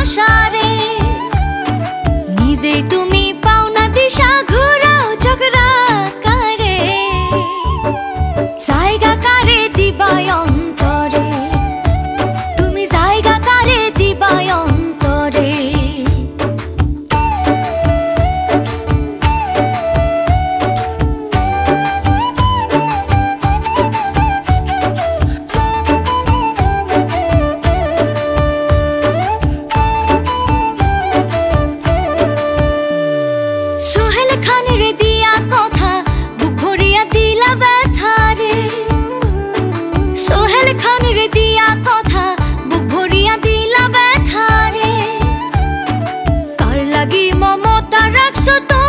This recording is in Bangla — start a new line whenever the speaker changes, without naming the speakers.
ভালোবাসারে নিজেই তুমি পাও না দিশা ঘুরাও ঝগড়া করে জায়গা কারে দিবায় অন্তরে তুমি জায়গা কারে দিবায় অন্তরে সোহেল খানের দিয়া কথা বুক ভরিয়া দিলা ব্যথারে সোহেল খানের দিয়া কথা বুক ভরিয়া দিলা ব্যথারে কার লাগি মমতা রাখছো তো